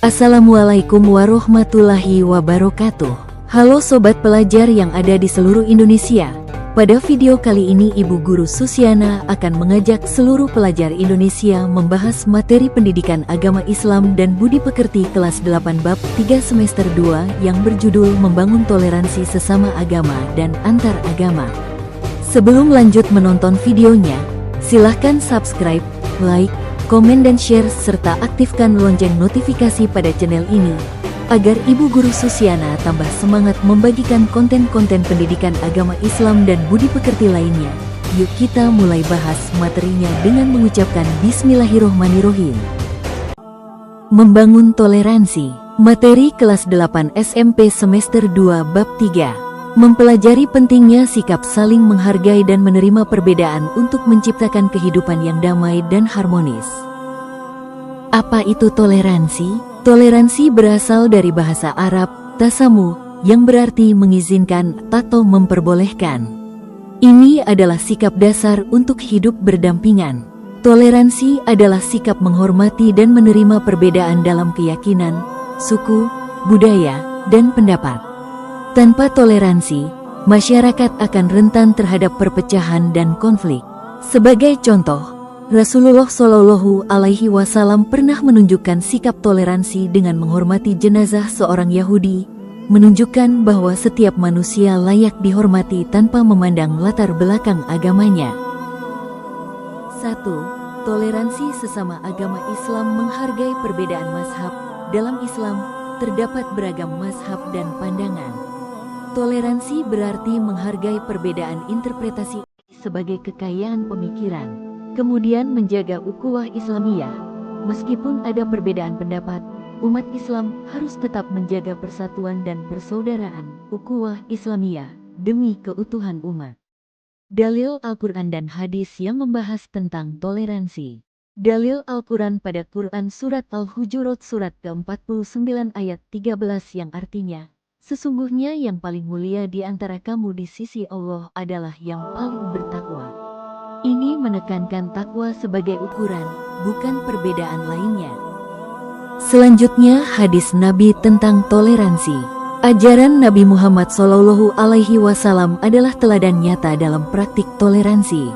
Assalamualaikum warahmatullahi wabarakatuh. Halo sobat pelajar yang ada di seluruh Indonesia. Pada video kali ini Ibu Guru Susiana akan mengajak seluruh pelajar Indonesia membahas materi pendidikan agama Islam dan budi pekerti kelas 8 bab 3 semester 2 yang berjudul Membangun Toleransi Sesama Agama dan Antar Agama. Sebelum lanjut menonton videonya, silahkan subscribe, like, komen dan share serta aktifkan lonceng notifikasi pada channel ini agar Ibu Guru Susiana tambah semangat membagikan konten-konten pendidikan agama Islam dan budi pekerti lainnya. Yuk kita mulai bahas materinya dengan mengucapkan Bismillahirrohmanirrohim. Membangun toleransi. Materi kelas 8 SMP semester 2 bab 3. Mempelajari pentingnya sikap saling menghargai dan menerima perbedaan untuk menciptakan kehidupan yang damai dan harmonis. Apa itu toleransi? Toleransi berasal dari bahasa Arab, tasamu, yang berarti mengizinkan atau memperbolehkan. Ini adalah sikap dasar untuk hidup berdampingan. Toleransi adalah sikap menghormati dan menerima perbedaan dalam keyakinan, suku, budaya, dan pendapat. Tanpa toleransi, masyarakat akan rentan terhadap perpecahan dan konflik. Sebagai contoh, Rasulullah Shallallahu Alaihi Wasallam pernah menunjukkan sikap toleransi dengan menghormati jenazah seorang Yahudi, menunjukkan bahwa setiap manusia layak dihormati tanpa memandang latar belakang agamanya. 1. Toleransi sesama agama Islam menghargai perbedaan mazhab. Dalam Islam, terdapat beragam mazhab dan pandangan. Toleransi berarti menghargai perbedaan interpretasi sebagai kekayaan pemikiran, kemudian menjaga ukhuwah Islamiyah. Meskipun ada perbedaan pendapat, umat Islam harus tetap menjaga persatuan dan persaudaraan ukhuwah Islamiyah demi keutuhan umat. Dalil Al-Quran dan hadis yang membahas tentang toleransi. Dalil Al-Quran pada Quran Surat Al-Hujurat Surat ke-49 ayat 13 yang artinya, sesungguhnya yang paling mulia di antara kamu di sisi Allah adalah yang paling bertakwa. Ini menekankan takwa sebagai ukuran, bukan perbedaan lainnya. Selanjutnya hadis Nabi tentang toleransi. Ajaran Nabi Muhammad Shallallahu Alaihi Wasallam adalah teladan nyata dalam praktik toleransi.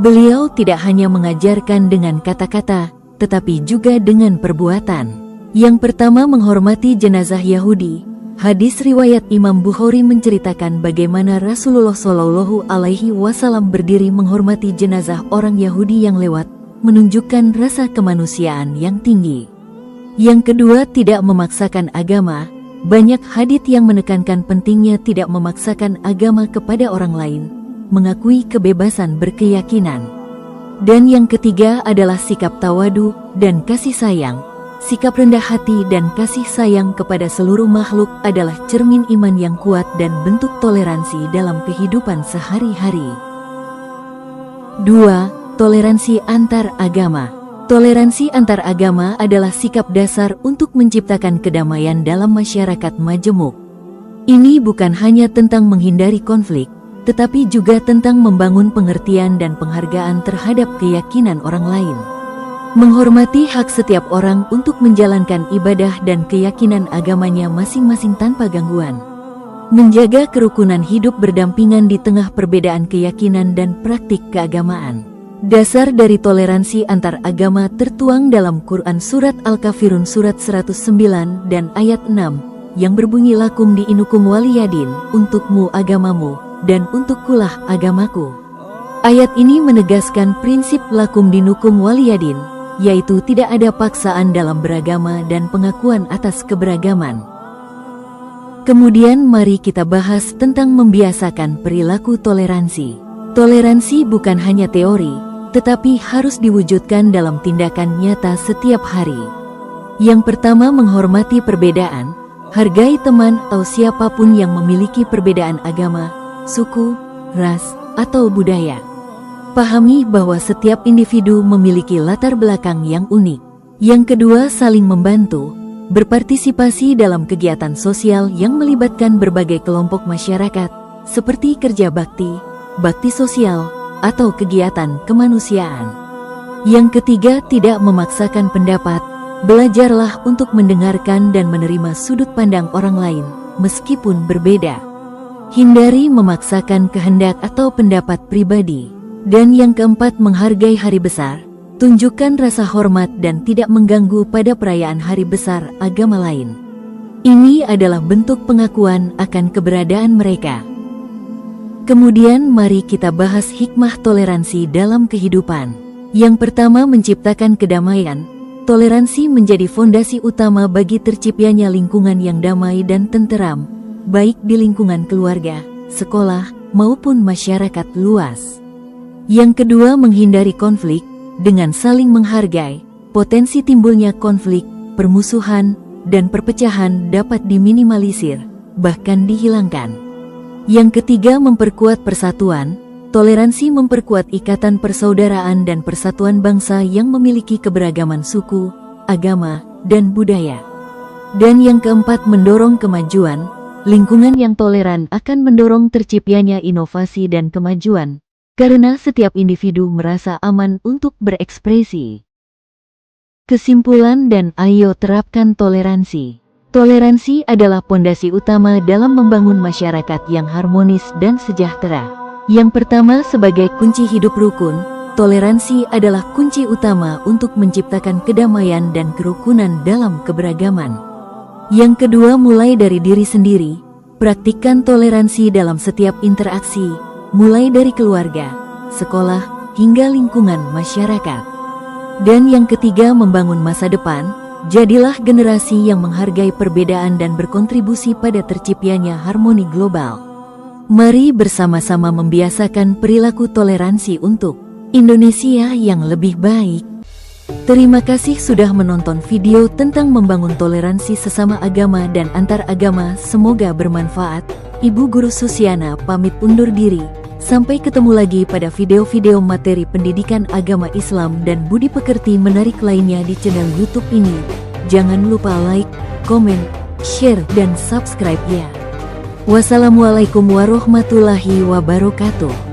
Beliau tidak hanya mengajarkan dengan kata-kata, tetapi juga dengan perbuatan. Yang pertama, menghormati jenazah Yahudi. Hadis riwayat Imam Bukhari menceritakan bagaimana Rasulullah Shallallahu Alaihi Wasallam berdiri menghormati jenazah orang Yahudi yang lewat, menunjukkan rasa kemanusiaan yang tinggi. Yang kedua, tidak memaksakan agama. Banyak hadits yang menekankan pentingnya tidak memaksakan agama kepada orang lain, mengakui kebebasan berkeyakinan. Dan yang ketiga adalah sikap tawadu dan kasih sayang. Sikap rendah hati dan kasih sayang kepada seluruh makhluk adalah cermin iman yang kuat dan bentuk toleransi dalam kehidupan sehari-hari. 2. Toleransi antar agama. Toleransi antar agama adalah sikap dasar untuk menciptakan kedamaian dalam masyarakat majemuk. Ini bukan hanya tentang menghindari konflik, tetapi juga tentang membangun pengertian dan penghargaan terhadap keyakinan orang lain. Menghormati hak setiap orang untuk menjalankan ibadah dan keyakinan agamanya masing-masing tanpa gangguan. Menjaga kerukunan hidup berdampingan di tengah perbedaan keyakinan dan praktik keagamaan. Dasar dari toleransi antar agama tertuang dalam Quran Surat Al-Kafirun Surat 109 dan ayat 6, yang berbunyi lakum diinukum waliyadin, untukmu agamamu, dan untukkulah agamaku. Ayat ini menegaskan prinsip lakum dinukum waliyadin, yaitu tidak ada paksaan dalam beragama dan pengakuan atas keberagaman. Kemudian mari kita bahas tentang membiasakan perilaku toleransi. Toleransi bukan hanya teori, tetapi harus diwujudkan dalam tindakan nyata setiap hari. Yang pertama, menghormati perbedaan. Hargai teman atau siapapun yang memiliki perbedaan agama, suku, ras, atau budaya. Pahami bahwa setiap individu memiliki latar belakang yang unik. Yang kedua, saling membantu, berpartisipasi dalam kegiatan sosial yang melibatkan berbagai kelompok masyarakat, seperti kerja bakti, bakti sosial, atau kegiatan kemanusiaan. Yang ketiga, tidak memaksakan pendapat. Belajarlah untuk mendengarkan dan menerima sudut pandang orang lain, meskipun berbeda. Hindari memaksakan kehendak atau pendapat pribadi. Dan yang keempat, menghargai hari besar. Tunjukkan rasa hormat dan tidak mengganggu pada perayaan hari besar agama lain. Ini adalah bentuk pengakuan akan keberadaan mereka. Kemudian mari kita bahas hikmah toleransi dalam kehidupan. Yang pertama, menciptakan kedamaian. Toleransi menjadi fondasi utama bagi terciptanya lingkungan yang damai dan tenteram, baik di lingkungan keluarga, sekolah, maupun masyarakat luas. Yang kedua, menghindari konflik. Dengan saling menghargai, potensi timbulnya konflik, permusuhan, dan perpecahan dapat diminimalisir, bahkan dihilangkan. Yang ketiga, memperkuat persatuan. Toleransi memperkuat ikatan persaudaraan dan persatuan bangsa yang memiliki keberagaman suku, agama, dan budaya. Dan yang keempat, mendorong kemajuan. Lingkungan yang toleran akan mendorong terciptanya inovasi dan kemajuan, karena setiap individu merasa aman untuk berekspresi. Kesimpulan dan ayo terapkan toleransi. Toleransi adalah pondasi utama dalam membangun masyarakat yang harmonis dan sejahtera. Yang pertama, sebagai kunci hidup rukun, toleransi adalah kunci utama untuk menciptakan kedamaian dan kerukunan dalam keberagaman. Yang kedua, mulai dari diri sendiri. Praktikkan toleransi dalam setiap interaksi, mulai dari keluarga, sekolah, hingga lingkungan masyarakat. Dan yang ketiga, membangun masa depan. Jadilah generasi yang menghargai perbedaan dan berkontribusi pada terciptanya harmoni global. Mari bersama-sama membiasakan perilaku toleransi untuk Indonesia yang lebih baik. Terima kasih sudah menonton video tentang membangun toleransi sesama agama dan antar agama. Semoga bermanfaat. Ibu Guru Susiana pamit undur diri. Sampai ketemu lagi pada video-video materi pendidikan agama Islam dan budi pekerti menarik lainnya di channel YouTube ini. Jangan lupa like, komen, share, dan subscribe ya. Wassalamualaikum warahmatullahi wabarakatuh.